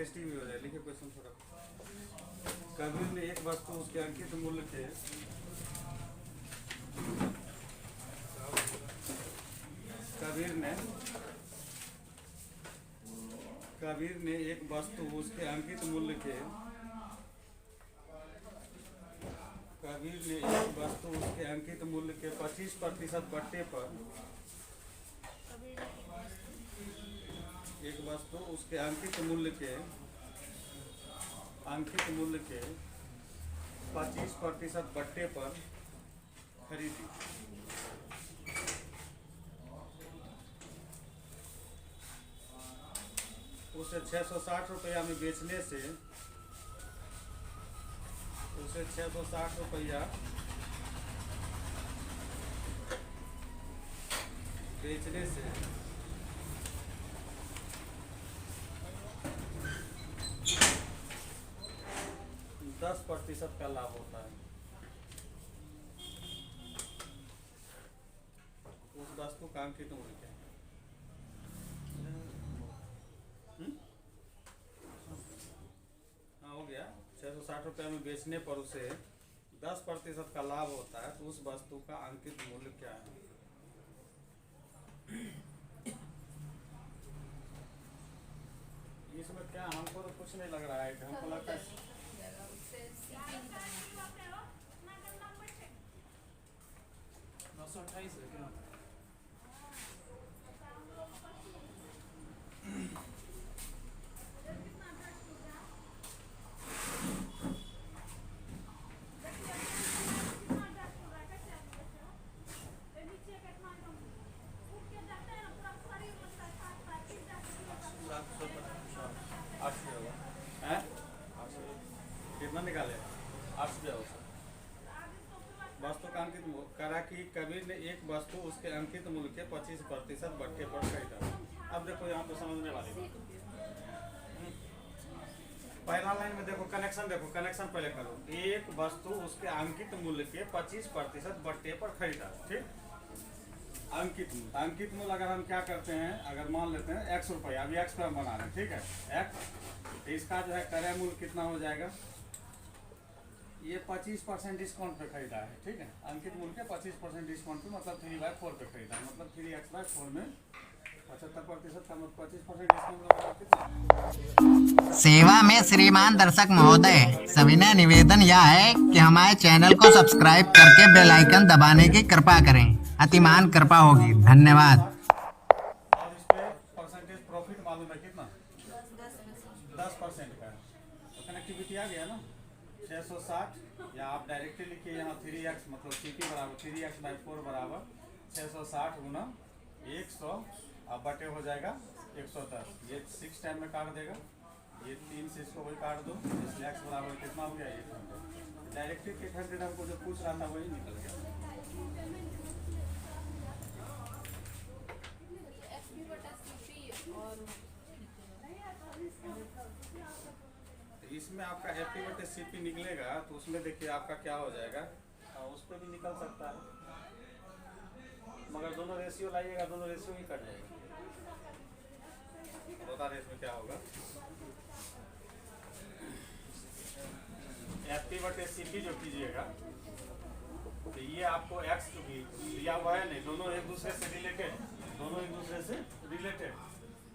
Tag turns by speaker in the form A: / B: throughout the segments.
A: Interesting भी हो जाए। लिखिए क्वेश्चन थोड़ा। कबीर ने एक वस्तु उसके अंकित मूल्य के कबीर ने एक वस्तु उसके अंकित मूल्य के 25% बट्टे पर एक वस्तु उसके अंकित मूल्य के 25% बट्टे पर खरीदी। उसे 660 रुपया में बेचने से उसे 660 रुपया बेचने से 10% का लाभ होता है। उस वस्तु का अंकित मूल्य क्या है? हाँ हो गया। 660 रुपया में बेचने पर उसे 10% का लाभ होता है, तो उस वस्तु का अंकित मूल्य क्या है? इसमें क्या, हमको तो कुछ नहीं लग रहा है। हमको लगता है
B: 928 है क्या?
A: कितना निकाले? 800 वस्तु का अंकित करा कि कबीर ने एक वस्तु उसके अंकित मूल्य के 25% बट्टे पर खरीदा। अब देखो यहाँ पे समझने वाली बात। पहला लाइन में देखो कनेक्शन, पहले करो। एक वस्तु उसके अंकित मूल्य के 25% बट्टे पर खरीदा। ठीक, अंकित मूल्य अगर हम क्या करते हैं, अगर मान लेते हैं 100 रुपया, अभी एक्स पर हम बना रहे हैं, ठीक है एक्स, तो इसका जो है क्रय मूल्य कितना हो जाएगा? ये 25% डिस्काउंट पे खरीदा है। ठीक है, अंकित मूल्य के 25% डिस्काउंट पे, मतलब 3/4 पे खरीदा है, मतलब 3x/4 में 75% का, मतलब 25% डिस्काउंट।
C: सेवा में श्रीमान दर्शक महोदय, सविनय निवेदन यह है कि हमारे चैनल को सब्सक्राइब करके बेल आइकन दबाने की कृपा करें। अतिमान कृपा होगी। धन्यवाद।
A: और इस पे परसेंटेज प्रॉफिट मालूम है कितना? 10% का। तो कनेक्टिविटी आ गया ना, 660, या आप डायरेक्टली लिखिए यहाँ 3x, मतलब CP बराबर 3x/4 बराबर 660 गुना 100, अब बटे हो जाएगा 110। ये 6 टाइम में काट देगा, ये 3 से इसको वही काट दो, इसलिए x बराबर कितना हो गया? 800। डायरेक्टली 800 हमको जो पूछ रहा था वही निकल गया। इसमें आपका FP/CP निकलेगा, तो उसमें देखिए आपका क्या हो जाएगा, उस पर भी निकल सकता है, मगर दोनों रेशियो लाइएगा, दोनों रेशियो ही कट जाएगा। बता रहे इसमें क्या होगा। FP/CP जो कीजिएगा, तो ये आपको x भी दिया हुआ है नहीं, दोनों एक दूसरे से रिलेटेड।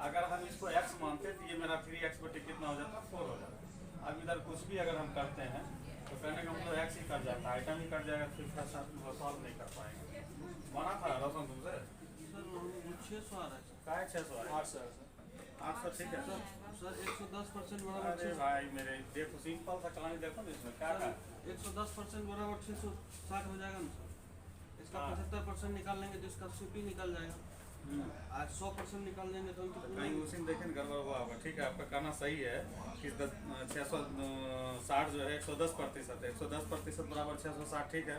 A: अगर हम इसको x मानते तो ये मेरा 3x बटे कितना हो जाता? 4 हो जाता। अब इधर कुछ भी अगर हम करते हैं तो कहने का मतलब x ही कट जाता है, आइटम ही कट जाएगा, फिर सॉल्व नहीं कर पाएंगे। माना था रोशन तुमसे?
B: सर 600 आ रहा है।
A: क्या है 600?
B: 800
A: ठीक है
B: सर 110% बराबर।
A: अरे भाई मेरे देखो, सिंपल सा कहानी देखो ना, इसमें क्या है
B: 110% बराबर 660 हो जाएगा ना सर। इसका 75% निकाल लेंगे तो इसका CP निकल जाएगा। आज 100% निकाल देंगे तो
A: कहीं उसी में देखें गड़बड़ हुआ होगा। ठीक है, आपका कहना सही है कि 660 जो है 110% है, 110% बराबर 660। ठीक है,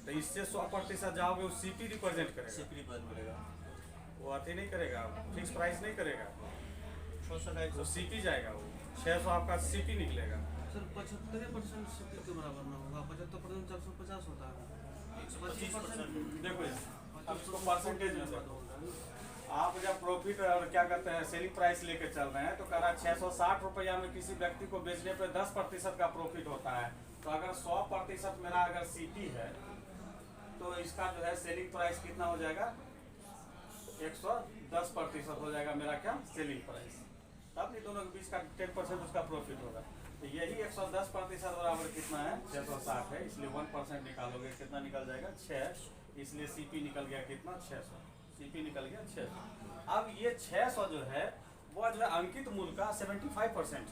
A: तो इससे 100% जाओगे, वो CP रिप्रेजेंट करेगा, वो अति नहीं करेगा, फिक्स प्राइस नहीं करेगा, तो CP जाएगा, वो 600 आपका CP निकलेगा।
B: सर 75% CP के बराबर ना होगा, 75% 450 होता है। 25%
A: देखो अब इसको परसेंटेज में, आप जब प्रॉफिट प्रॉफिट और क्या कहते हैं सेलिंग प्राइस लेके चल रहे हैं, तो कह रहा है 660 रुपया में किसी व्यक्ति को बेचने पे 10% का प्रॉफिट होता है। तो अगर 100% मेरा अगर सीपी है तो इसका जो है सेलिंग प्राइस कितना हो जाएगा, 110% हो जाएगा मेरा क्या सेलिंग प्राइस। तब ये दोनों के बीच का 10% उसका प्रॉफिट होगा। तो यही 110% बराबर कितना है, 660 है, इसलिए 1% निकालोगे कितना निकल जाएगा, 6। इसलिए सीपी निकल गया कितना, 600। सीपी निकल गया 600। अब ये 600 जो है वो जो है अंकित मूल्य का 75%,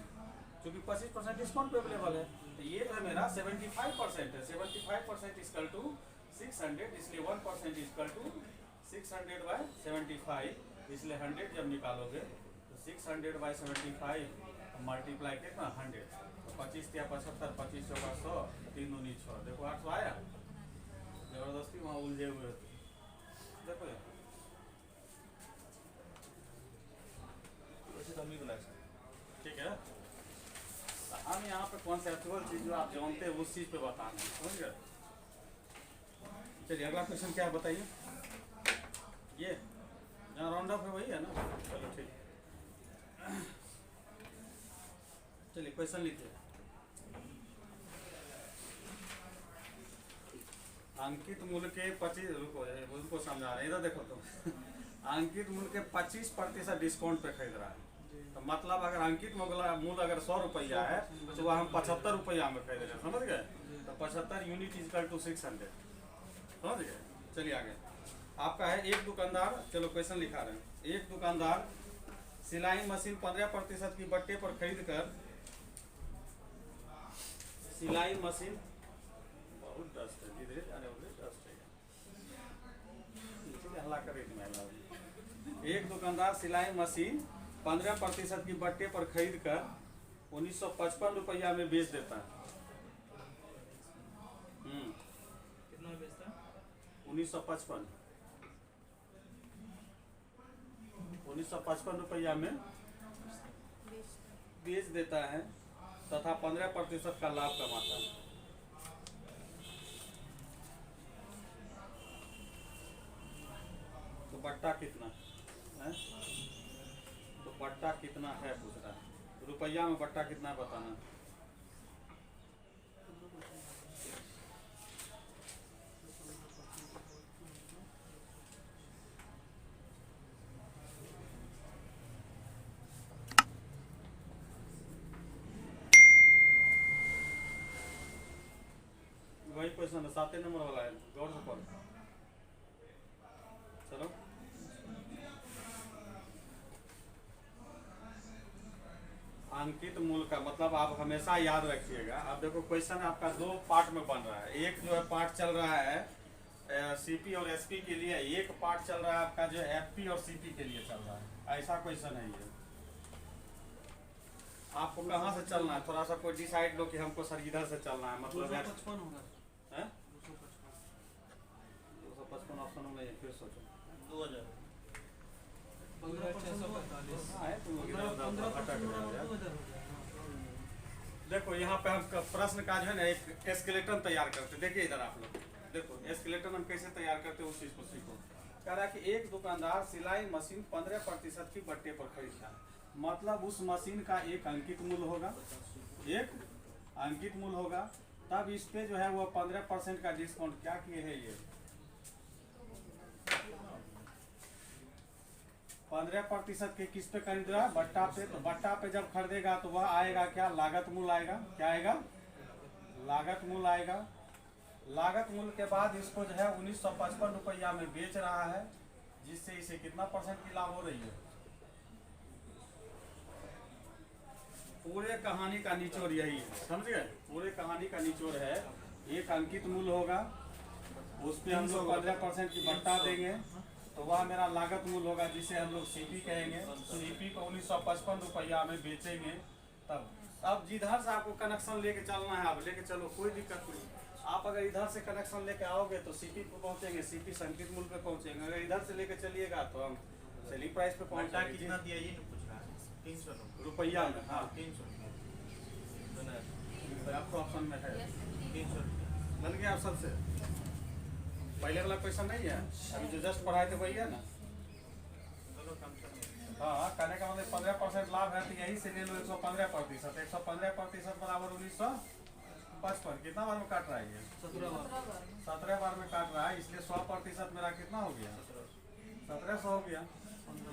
A: क्योंकि 25% डिस्काउंट पे अवेलेबल है। तो ये जो है मेरा 75% है। 75% इक्वल टू 600, इसलिए 1% इक्वल टू 600/75, इसलिए 100 जब निकालोगे तो 600/75 मल्टीप्लाई कितना 100, तो 25 या 75, 25 चौका 100, 3 दूनी 6, देखो 800 आया। जबरदस्ती वहाँ उलझे हुए थे, देखो यार ठीक है। तो हम यहाँ पे कॉन्सेप्चुअल चीज जो आप जानते हैं उस चीज पे बताना है, समझ गए। चलिए अगला क्वेश्चन क्या है बताइए। ये जहाँ राउंड अप है वही है ना, चलो ठीक। चलिए क्वेश्चन लिखिए। अंकित मूल्य के 25, रुको उनको समझा रहे हैं, इधर देखो तो अंकित मूल्य के 25% डिस्काउंट पे खरीद रहा है। तो मतलब अगर अंकित मूल्य अगर 100 रुपया है तो वह हम 75 रुपया में खरीद रहे हैं, समझ गए। तो 75 यूनिट इक्वल टू 600, समझ गए। चलिए आगे आपका है एक दुकानदार, चलो क्वेश्चन लिखा रहे हैं। एक दुकानदार सिलाई मशीन 15% की बट्टे पर खरीद कर, सिलाई मशीन बहुत डस्ट है, धीरे जाने वाले डस्ट है, हल्ला कर रही थी। एक दुकानदार सिलाई मशीन 15% की बट्टे पर खरीद कर 1955 रुपया में बेच देता है।
B: कितना बेचता है?
A: 1955 रुपया में बेच देता है तथा 15% का लाभ कमाता है। तो बट्टा कितना है, तो बट्टा कितना है पूछ रहा है, रुपया में बट्टा कितना है बताना। वही क्वेश्चन है, 7 नंबर वाला है, गौर से पढ़ो। चलो अंकित मूल्य का मतलब आप हमेशा याद रखिएगा। अब देखो क्वेश्चन आपका 2 पार्ट में बन रहा है। एक जो है पार्ट चल रहा है सीपी और एसपी के लिए, एक पार्ट चल रहा है आपका जो एफपी और सीपी के लिए चल रहा है। ऐसा क्वेश्चन है ये। आपको कहाँ से चलना है, थोड़ा सा कोई डिसाइड लो कि हमको सर इधर से चलना है, मतलब
B: 255 होगा,
A: 255 ऑप्शन में फिर सोचो
B: 2000 15%।
A: देखो यहाँ पे हम प्रश्न का जो है ना एक एस्केलेटन तैयार करते, देखिए इधर आप लोग देखो एस्केलेटन हम कैसे तैयार करते हैं उस चीज को सीखो। कह रहा है कि एक दुकानदार सिलाई मशीन 15% की बट्टे पर खरीदता है, मतलब उस मशीन का एक अंकित मूल्य होगा, एक अंकित मूल्य होगा, तब इस पे जो है वो 15% का डिस्काउंट क्या किए है ये 15% के किस पे खरीद रहा है, बट्टा पे। तो बट्टा पे जब खरीदेगा तो वह आएगा क्या, लागत मूल्य आएगा। क्या आएगा, लागत मूल्य आएगा। लागत मूल्य के बाद इसको जो है 1955 रुपया में बेच रहा है, जिससे इसे कितना % की लाभ हो रही है। पूरे कहानी का निचोड़ यही है, समझ गए। पूरे कहानी का निचोड़ है, एक अंकित मूल्य होगा, उस पर हम लोग 15% की बट्टा देंगे, तो वह मेरा लागत मूल्य होगा, जिसे हम लोग सीपी कहेंगे। सीपी को 1955 रुपया में बेचेंगे। तब अब जिधर से आपको कनेक्शन लेके चलना है आप लेके चलो, कोई दिक्कत नहीं। आप अगर इधर से कनेक्शन लेके आओगे तो सीपी पे पहुंचेंगे, सीपी संकित मूल्य पे पहुंचेंगे। अगर इधर से लेके चलिएगा तो हम सेलिंग प्राइस पे पहुंचेंगे।
B: कितना दिया ये नहीं पूछ रहा है, 300
A: रुपया में, हाँ
B: 300
A: आपको ऑप्शन में है
B: 300
A: बन गया ऑप्शन से। पहले वाला क्वेश्चन नहीं है, अभी जो जस्ट पढ़ाए थे वही है ना। हाँ, कहने का मतलब 15% लाभ है तो यही से ले लो 115%। 115% बराबर 1955। कितना बार में काट रहा है ये? 17 बार में काट रहा है, इसलिए 100% मेरा कितना हो गया? 1700 हो गया।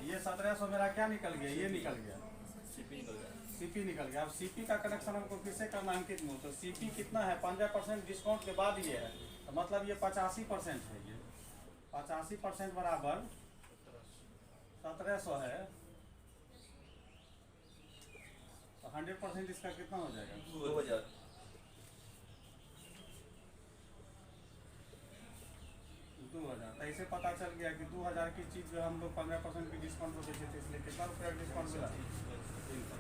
A: ये 1700 मेरा क्या निकल गया? ये निकल गया, सीपी निकल गया। अब सीपी का कनेक्शन हमको किससे करना है? अंकित मूल। तो सीपी कितना है? 15% डिस्काउंट के बाद ये है, तो मतलब ये 85% है। ये 85% बराबर 1700 है, तो 100% इसका कितना हो जाएगा?
D: 2000।
A: 2000। तो ऐसे पता चल गया कि 2000 की चीज़ जो हम लोग 15% की डिस्काउंट पर बेचे थे, इसलिए कितना रुपया डिस्काउंट मिला? 300।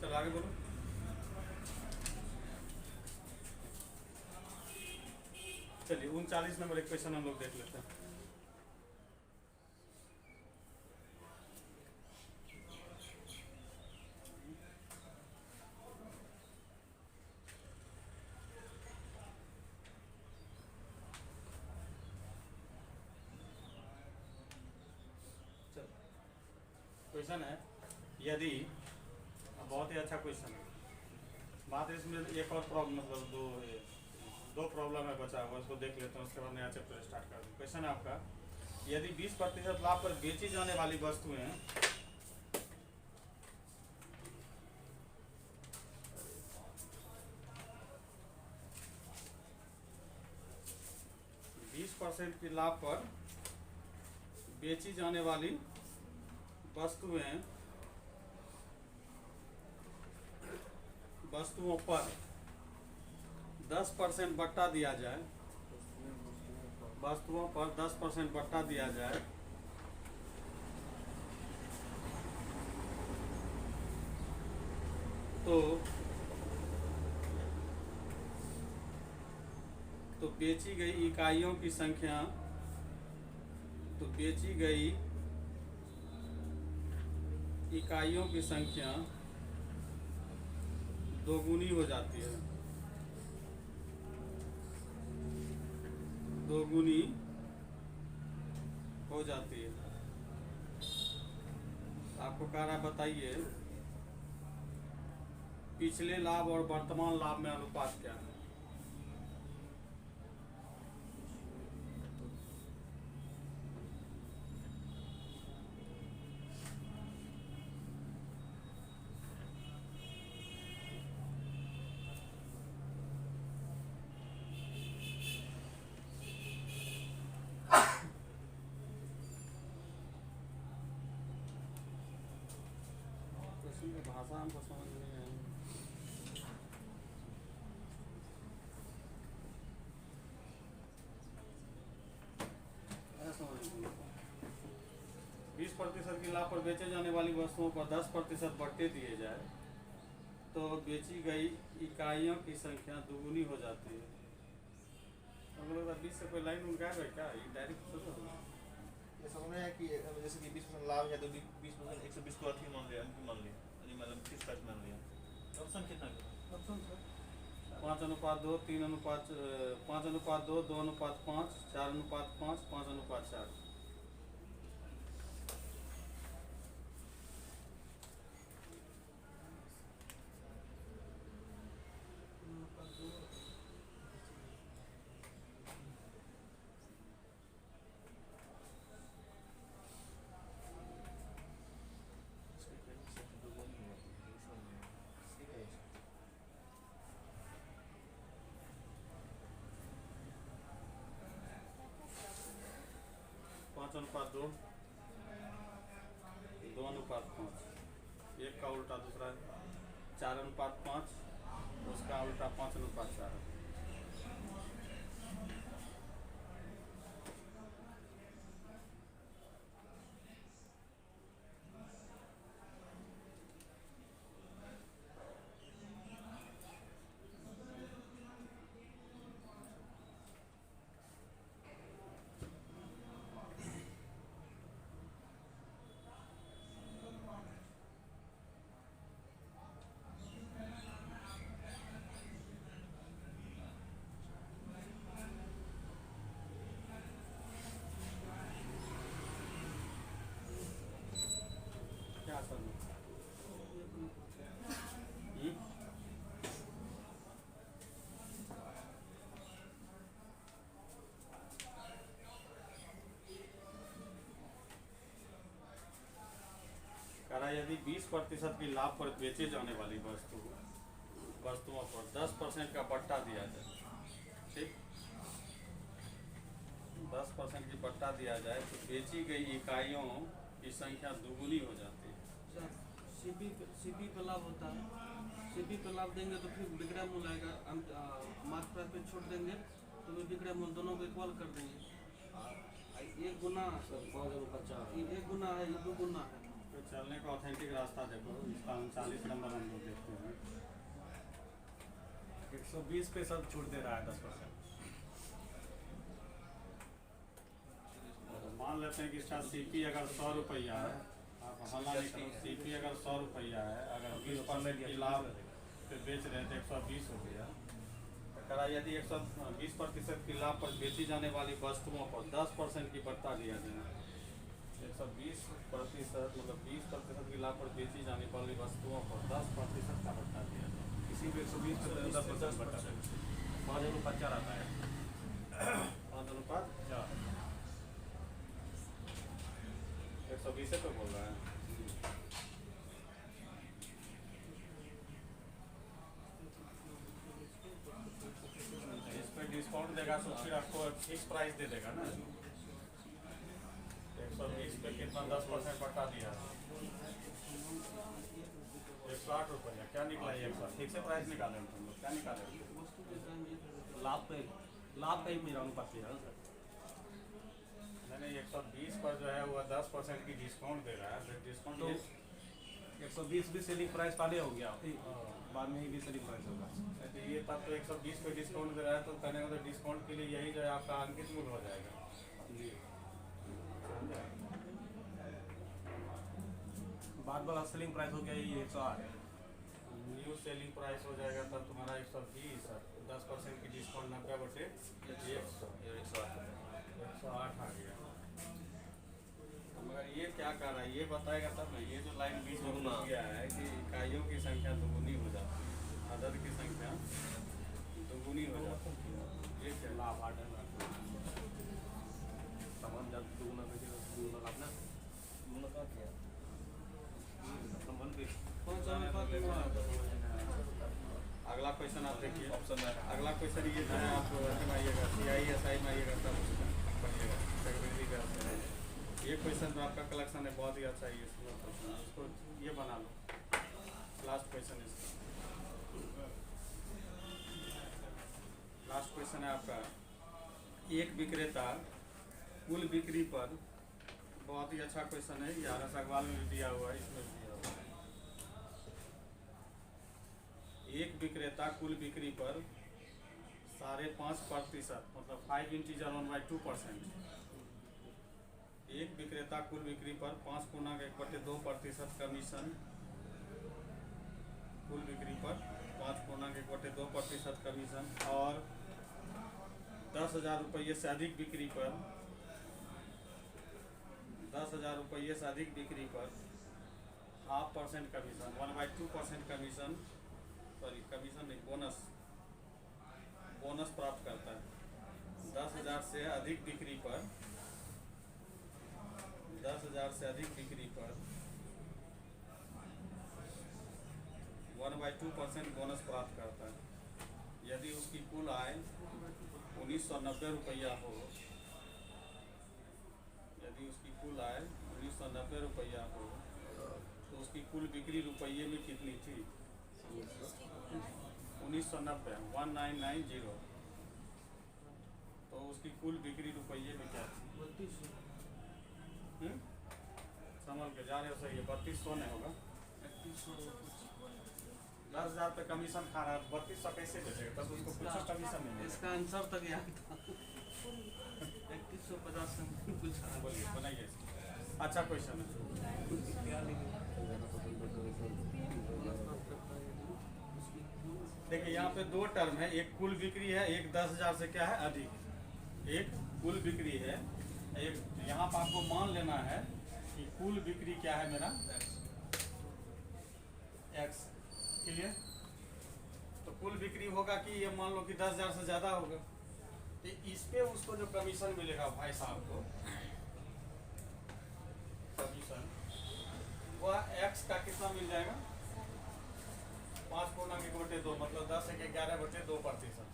A: चलो आगे बोलो। चलिए 39 नंबर एक क्वेश्चन हम लोग देख लेते हैं। क्वेश्चन है, यदि, बहुत ही अच्छा क्वेश्चन है। बात है इसमें एक और प्रॉब्लम, मतलब दो प्रॉब्लम है बचा हुआ, उसको देख लेते हैं, उसके बाद नया चैप्टर स्टार्ट कर दें। क्वेश्चन है आपका, यदि 20% लाभ पर बेची जाने वाली वस्तुएं 20% के लाभ पर बेची जाने वाली वस्तुओं पर 10% बट्टा दिया जाए, वस्तुओं पर 10% बट्टा दिया जाए, तो बेची गई इकाइयों की संख्या, तो बेची गई इकाइयों की संख्या दोगुनी हो जाती है, दोगुनी हो जाती है। आपको कह रहा, बताइए पिछले लाभ और वर्तमान लाभ में अनुपात क्या है? भाषा हमको समझ नहीं आई। ऐसा समझ नहीं। 20% की लाभ पर बेचे जाने वाली वस्तुओं पर 10% बट्टे दिए जाए, तो बेची गई इकाइयों की संख्या दुगुनी हो जाती है। हम लोग 20 से कोई लाइन उनका है क्या? ये डायरेक्ट सोचो
D: ये समझ में है कि जैसे कि 20% लाभ है तो 20% 120 को अथी मान लिया, मान लिया, मतलब 30% मान लिया। ऑप्शन कितना है?
A: ऑप्शन 5:2, 3:5, 5:2, 2:5, 4:5, 5:4। अनुपात 2, 2:5, एक का उल्टा दूसरा है 4:5, उसका उल्टा 5:4। यदि 20% की लाभ पर बेचे जाने वाली वस्तुओं पर 10% का बट्टा दिया जाए, ठीक, 10% की बट्टा दिया जाए तो बेची गई इकाइयों की संख्या दुगुनी हो जाती है।
B: सीपी पे लाभ होता है, सीपी पे लाभ देंगे तो फिर विक्रय मूल्य आएगा, हम मार्क प्राइस पे छोड़ देंगे तो भी विक्रय मूल्य दोनों को इक्वल कर देंगे। एक गुना एक गुना है, ये 2 गुना है।
A: तो चलने का ऑथेंटिक रास्ता देखो, इसका 39 नंबर हम लोग देखते हैं।
E: 120 पे सब छूट दे रहा है 10%।
A: मान लेते हैं कि इसका सीपी अगर 100 रुपया है, आप हमारा सीपी अगर 100 रुपया है, अगर 20% की लाभ पे बेच रहे हैं तो 120 हो गया। करा यदि 120% की लाभ पर बेची जाने वाली वस्तुओं पर 10% की बट्टा दिया जाए, 120% मतलब 20% की लाभ पर बेची जाने वाली वस्तुओं पर 10% का बट्टा दिया जाए।
E: किसी भी 120 पे 10% बटा 5 आता है।
A: 5:4 120 पे बोल रहा है। इस पे डिस्काउंट देगा तो फिर आपको फिक्स प्राइस दे देगा ना। 120 पे कितना 10% बटा दिया, 108 रुपया। क्या निकला ये? फिक्स प्राइस निकाले हम लोग, क्या निकाले?
E: लाभ पे मेरा अनुपात किया है सर।
A: नहीं, 120 पर जो है वो 10% की डिस्काउंट दे रहा है। फिर डिस्काउंट
E: तो 120 भी सेलिंग प्राइस पहले हो गया, बाद में ही भी सेलिंग प्राइस होगा।
A: तो ये तब तो 120 पे डिस्काउंट दे रहा है, तो कहने का मतलब डिस्काउंट के लिए यही जो है आपका अंकित मूल्य हो जाएगा जी।
E: बाद वाला सेलिंग प्राइस हो गया ये 108।
A: न्यू सेलिंग प्राइस हो जाएगा तब तुम्हारा 120, 10% की डिस्काउंट 90/108 आ गया। मगर ये क्या कर रहा है ये बताएगा तब ना। ये जो लाइन बीच में घुस गया है कि इकाइयों की संख्या दुगुनी हो जाती है, अदद की संख्या दुगुनी हो जाती है। ये क्या
E: लाभ 8 सामान जब दुगुना बेचेगा दुगुना लाभ ना। संबंध भी
B: कौन सा अनुपात?
A: अगला क्वेश्चन आप देखिए, ऑप्शन है अगला क्वेश्चन ये जो है आप आइएगा CISI में आइएगा तब पढ़िएगा कैटेगरी का है। ये क्वेश्चन में आपका कलेक्शन है बहुत ही अच्छा है। ये क्वेश्चन इसको ये बना लो, लास्ट क्वेश्चन इसका। लास्ट क्वेश्चन है आपका, एक विक्रेता कुल बिक्री पर, बहुत ही अच्छा क्वेश्चन है, 11 सवाल में भी दिया हुआ है, इसमें भी दिया हुआ है। एक विक्रेता कुल बिक्री पर 5.5% मतलब 5 इंटीजर 1/2%। एक विक्रेता कुल बिक्री पर 5.1/2% कमीशन, कुल बिक्री पर 5.1/2% कमीशन और 10,000 रुपये से अधिक बिक्री पर 10,000 रुपये से अधिक बिक्री पर 0.5% कमीशन, 1/2% कमीशन, सॉरी कमीशन नहीं, बोनस प्राप्त करता है। 10,000 से अधिक बिक्री पर 1/2% बोनस प्राप्त करता है। यदि उसकी कुल आय 1990 रुपया हो, यदि उसकी कुल आय 1990 रुपया हो तो उसकी कुल बिक्री रुपये में कितनी थी? 1990 1990। तो उसकी कुल बिक्री रुपये में क्या थी?
B: 3200।
A: संभल के जा रहे हो सही है, 3200 नहीं होगा। 10,000 पे कमीशन खा रहा है, 3200 कैसे बेचेगा? तब उसको कुछ कमीशन नहीं
B: इसका आंसर तक याद था। 3150 कुछ
A: मिलेगा। बोलिए बनाइए, अच्छा क्वेश्चन है। देखिए यहाँ पे 2 टर्म है, एक कुल बिक्री है, एक 10,000 से क्या है अधिक। एक कुल बिक्री है, एक यहाँ पर आपको मान लेना है कि कुल बिक्री क्या है मेरा X। क्लियर? तो कुल बिक्री होगा कि ये मान लो कि 10,000 से ज़्यादा होगा, तो इस पे उसको जो कमीशन मिलेगा भाई साहब को, कमीशन वह एक्स का कितना मिल जाएगा 5.1/2 मतलब 10/11/2%,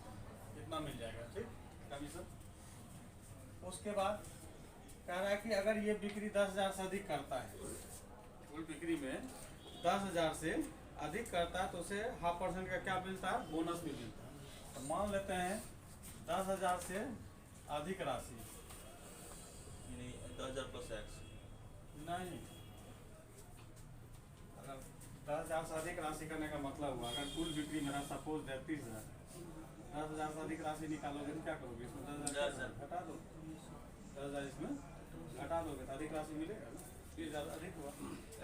A: कितना मिल जाएगा, ठीक कमीशन। उसके बाद कह रहा है कि अगर ये बिक्री 10,000 से अधिक करता है, कुल बिक्री में 10,000 से अधिक करता है तो उसे 0.5% का क्या मिलता है, बोनस भी मिलता है। तो मान लेते हैं 10,000 से अधिक राशि,
D: यानी 10,000 प्लस एक्स।
A: नहीं, अगर 10,000 से अधिक राशि करने का मतलब हुआ, अगर कुल बिक्री मेरा सपोज 33,000, 10,000 से अधिक राशि निकालोगे तो क्या करोगे, इसमें 10,000 घटा दो, 10,000 इसमें घटा दोगे तो अधिक राशि मिलेगा ना, 20,000 अधिक हुआ।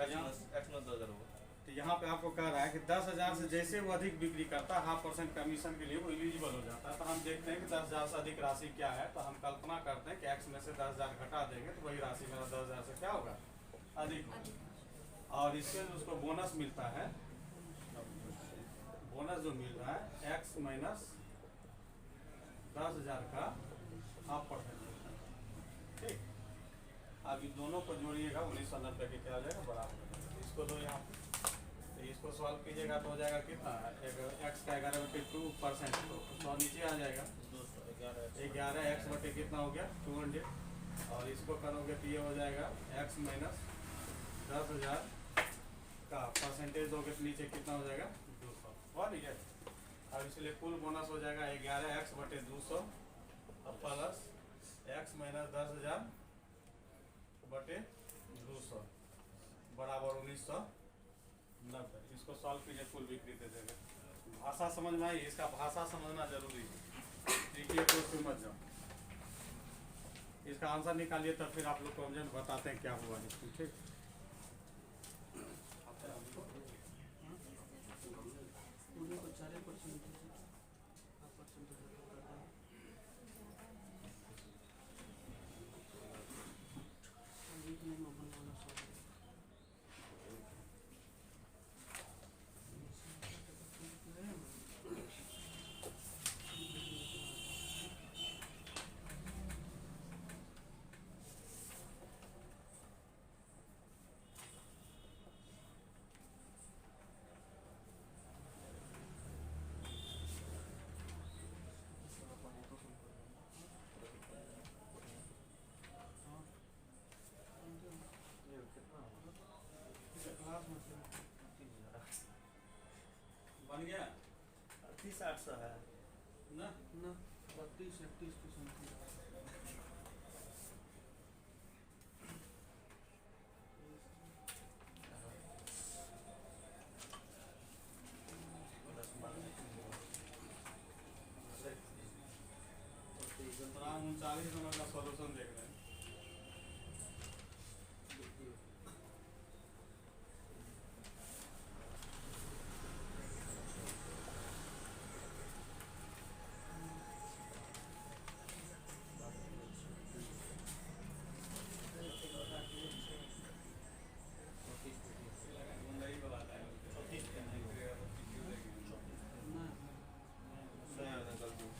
D: एक्स में 10,000 होगा।
A: तो यहाँ पे आपको कह रहा है कि 10,000 से जैसे वो अधिक बिक्री करता है 0.5% कमीशन के लिए वो एलिजिबल हो जाता है। तो हम देखते हैं कि 10,000 से अधिक राशि क्या है, तो हम कल्पना करते हैं कि एक्स में से 10,000 घटा देंगे तो वही राशि मेरा 10,000 से क्या होगा, अधिक होगा। और इससे जो उसको बोनस मिलता है, बोनस जो मिल रहा है एक्स माइनस 10,000 का 0.5% मिलता है, ठीक। अब इन दोनों को जोड़िएगा 1990 के क्या हो जाएगा, बराबर। इसको दो यहाँ पे, तो इसको सॉल्व कीजिएगा तो हो जाएगा कितना, एक्स का 11/2%, तो 100 नीचे आ जाएगा, 11 एक्स बटे कितना हो गया 200, और इसको करोगे तो ये हो जाएगा एक्स माइनस 10,000 का परसेंटेज दोगे तो नीचे कितना हो जाएगा 200, हुआ नहीं है। अब इसलिए कुल बोनस हो जाएगा 11 एक्स बटे 200 प्लस एक्स माइनस 10,000 बटे 200 बराबर 1990। इसको सॉल्व कीजिए, कुल बिक्री दे देगा। भाषा समझ में आई, इसका भाषा समझना जरूरी है, देखिए तो मत जाओ। इसका आंसर निकालिए तब फिर आप लोग को हम बताते हैं क्या हुआ इसमें, ठीक।
B: पूरे को 4%
A: बन गया
D: 38,800 है
A: ना,
B: 32-31 की संख्या।
A: तो 39 नंबर का सॉल्यूशन देख रहे हैं।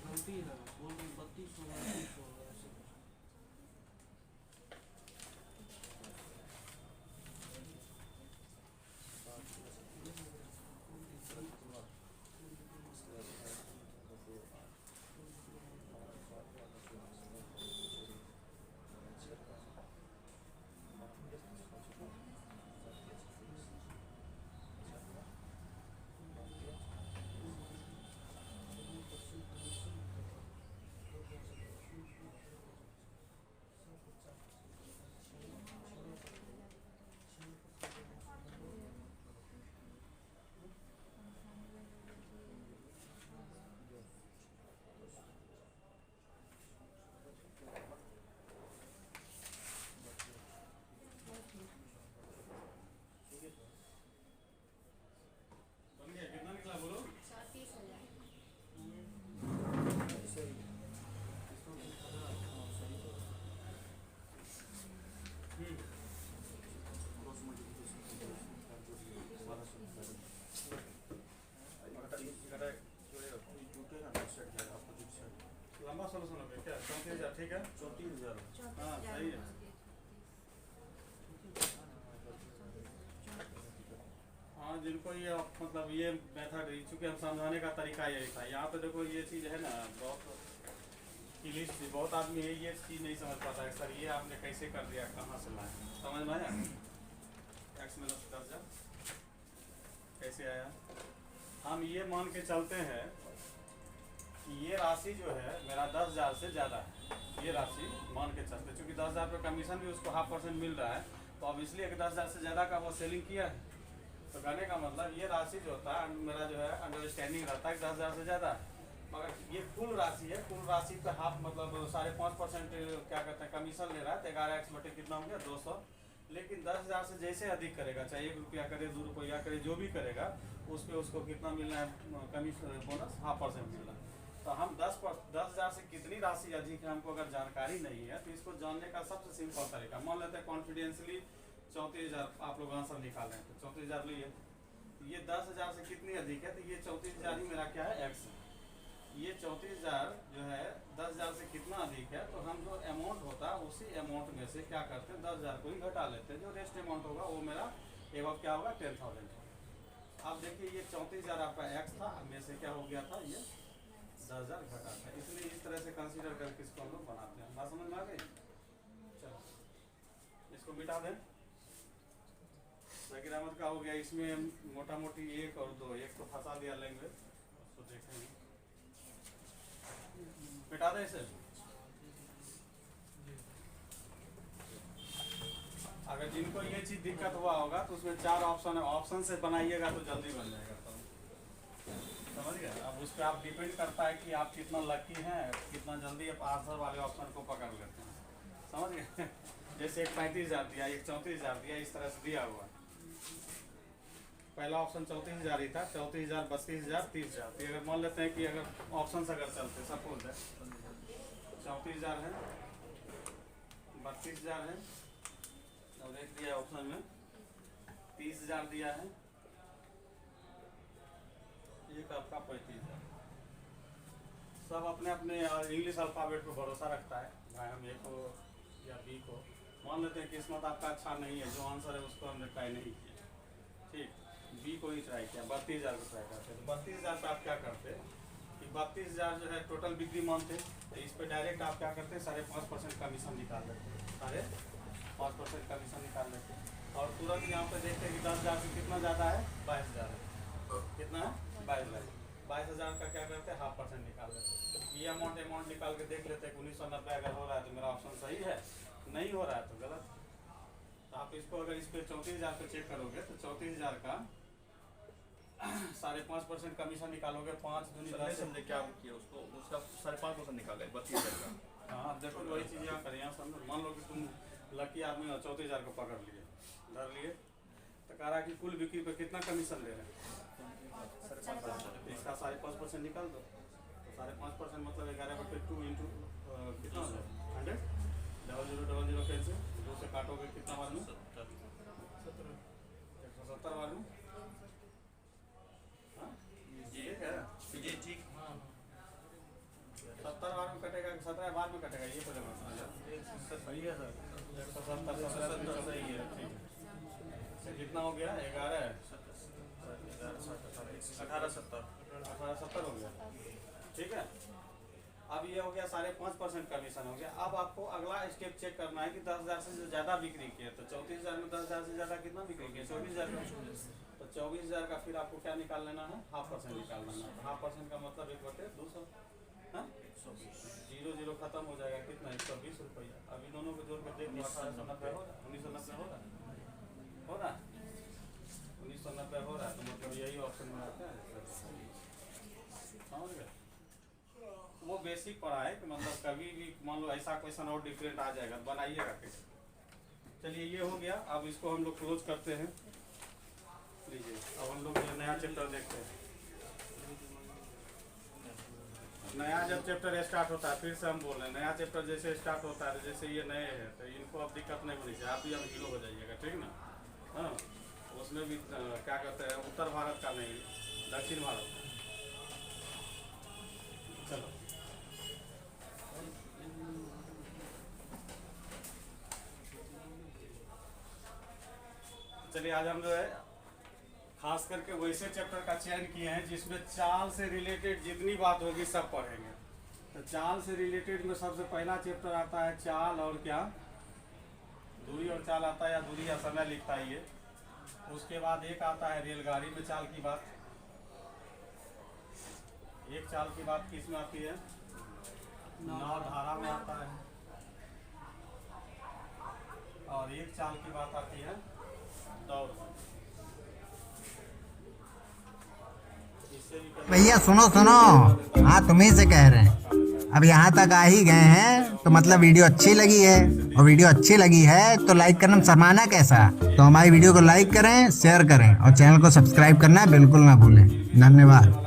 B: गलती है, बोल रहे 32 होगा, 30 होगा, ऐसे कुछ।
A: जिनको ये मतलब ये मेथड चूँकि हम समझाने का तरीका यही था। यहाँ पे देखो ये चीज़ है ना, बहुत इंग्लिश थी, बहुत आदमी है ये चीज़ नहीं समझ पाता है। सर ये आपने कैसे कर दिया, कहाँ से लाए, समझ में आया? एक्स माइनस दर्जा कैसे आया? हम ये मान के चलते हैं कि ये राशि जो है मेरा 10,000 से ज़्यादा है, ये राशि मान के चलते, चूँकि 10,000 पे कमीशन भी उसको 0.5% मिल रहा है, तो अब इसलिए कि 10,000 से ज़्यादा का वो सेलिंग किया है। तो कहने का मतलब ये राशि जो होता है मेरा जो है अंडरस्टैंडिंग रहता है 10,000 से ज़्यादा है, मगर ये कुल राशि है, कुल राशि पे हाफ मतलब 5.5% क्या कहते हैं कमीशन ले रहा है, तो 11x बटे कितना हो गया 200। लेकिन 10,000 से जैसे अधिक करेगा, चाहे 1 रुपया करे 2 रुपया करे, जो भी करेगा उस पर उसको कितना मिलना है कमीशन बोनस 0.5% मिलना है। तो हम 10,000 से कितनी राशि अधिक है हमको अगर जानकारी नहीं है, तो इसको जानने का सबसे सिंपल तरीका, मान लेते हैं कॉन्फिडेंसली 34,000 आप लोग आंसर निकालें, तो 34,000 लिए, ये 10,000 से कितनी अधिक है, तो ये 34,000 ही मेरा क्या है एक्स है। ये 34,000 जो है 10,000 से कितना अधिक है, तो हम जो अमाउंट होता है उसी अमाउंट में से क्या करते हैं 10,000 को ही घटा लेते हैं, जो रेस्ट अमाउंट होगा वो मेरा एवं क्या होगा 10,000। अब देखिए ये 34,000 आपका एक्स था, में से क्या हो गया था ये 10,000 घटा था, इसलिए इस तरह से कंसीडर करके इसको हम लोग बनाते हैं। बात समझ में आ गई? चलो इसको मिटा दें। जाकिर अहमद का हो गया, इसमें मोटा मोटी 1 और 2, एक तो फंसा दिया लैंग्वेज, उसको देखेंगे, मिटा दें इसे। अगर जिनको ये चीज़ दिक्कत हुआ होगा तो उसमें 4 ऑप्शन है, ऑप्शन से बनाइएगा तो जल्दी बन जाएगा, समझ गए? अब उस पर आप डिपेंड करता है कि आप कितना लकी हैं, कितना जल्दी आप आंसर वाले ऑप्शन को पकड़ लेते हैं, समझ गए? जैसे एक 35,000 दिया, एक 34,000 दिया, इस तरह से दिया हुआ। पहला ऑप्शन 34,000 ही था, 34,000, 32,000, 30,000। तो अगर मान लेते हैं कि अगर ऑप्शन से अगर चलते सपोज है 34,000 है, 32,000 है, और एक दिया ऑप्शन में 30,000 दिया है, एक आपका 35,000। सब अपने अपने इंग्लिश अल्फ़ाबेट पर भरोसा रखता है, भाई हम ए को या बी को मान लेते हैं। किस्मत आपका अच्छा नहीं है, जो आंसर है उसको हमने ट्राई नहीं किया, ठीक, बी को ही ट्राई किया, 32,000 को ट्राई करते। तो 32,000 पर आप क्या करते कि 32,000 जो है टोटल बिक्री मानते, तो इस पर डायरेक्ट आप क्या करते 5.5% कमीशन निकाल लेते, 5.5% कमीशन निकाल लेते, और तुरंत यहाँ पे देखते हैं कि 10,000 से कितना ज़्यादा है 22,000 है, कितना है 22,000 का क्या करते हैं 0.5% निकाल लेते। ये अमाउंट निकाल के देख लेते हैं कि 1990 अगर हो रहा है तो मेरा ऑप्शन सही है, नहीं हो रहा है तो गलत। तो आप इसको अगर इस पर 34,000 पे चेक करोगे तो 34,000 का 5.5% कमीशन निकालोगे, 5 दूनी 10
D: हमने क्या किया उसको, उसका 5.5% निकाला 32,000 का।
A: हाँ देखो वही चीज़ यहाँ करें, यहाँ समझो, मान लो कि तुम लकी आदमी हो, 34,000 को पकड़ लिए, धर लिए, तो कह रहा कि कुल बिक्री पे कितना कमीशन ले रहे हैं, 5.5%, इसका 5.5% निकाल दो, तो 5.5% मतलब 11/2 इंटू कितना हो जाए 100, 0000 कैसे 2 से काटोगे कितना बार में 170 बार में,
D: ये ठीक
A: 70 बार में कटेगा कि 17 बार में कटेगा, ये पहले
E: सही है सर,
A: 170 सही है, ठीक है। तो कितना हो गया 11 1870 हो गया, ठीक है। अब ये हो गया 5.5% कमीशन हो गया। अब आपको अगला स्टेप चेक करना है कि 10,000 से ज़्यादा बिक्री किया, तो 34,000 में 10,000 से ज़्यादा कितना बिक्री किया 24,000 का, तो 24,000 का फिर आपको क्या निकाल लेना है 0.5% निकाल लेना है। 0.5% का मतलब 1/200, हाँ 0 खत्म हो जाएगा, कितना 120 रुपया। अभी दोनों को जोड़ कर देख 1890 हो रहा है, 1990 हो रहा है, 1990 हो रहा है, तो मतलब यही ऑप्शन में आता है, समझ गए? वो बेसिक पढ़ा है कि मतलब कभी भी मान लो ऐसा क्वेश्चन और डिफरेंट आ जाएगा, बनाइएगा कैसे। चलिए ये हो गया, अब इसको हम लोग क्लोज करते हैं। लीजिए अब हम लोग नया चैप्टर देखते हैं। नया जब चैप्टर स्टार्ट होता है, फिर से हम बोल रहे हैं नया चैप्टर जैसे स्टार्ट होता है, जैसे ये नए हैं तो इनको अब दिक्कत नहीं होनी चाहिए, आप ही अब हीरो हो जाइएगा, ठीक ना। हाँ उसमें भी क्या कहते हैं उत्तर भारत का नहीं, दक्षिण भारत। चलो चलिए आज हम जो है खास करके वैसे चैप्टर का चयन किए हैं जिसमें चाल से रिलेटेड जितनी बात होगी सब पढ़ेंगे। तो चाल से रिलेटेड में सबसे पहला चैप्टर आता है चाल और क्या, दूरी और चाल आता है, या दूरी या समय लिखता है ये। उसके बाद एक आता है रेलगाड़ी में चाल की बात। एक चाल की बात किस में आती है, नाव धारा में आता है। और एक चाल की बात आती है दौड़ में। इससे भी
C: भैया सुनो सुनो, हाँ तुम्ही से कह रहे हैं। अब यहाँ तक आ ही गए हैं तो मतलब वीडियो अच्छी लगी है, और वीडियो अच्छी लगी है तो लाइक करना शर्माना कैसा। तो हमारी वीडियो को लाइक करें, शेयर करें और चैनल को सब्सक्राइब करना बिल्कुल ना भूलें। धन्यवाद।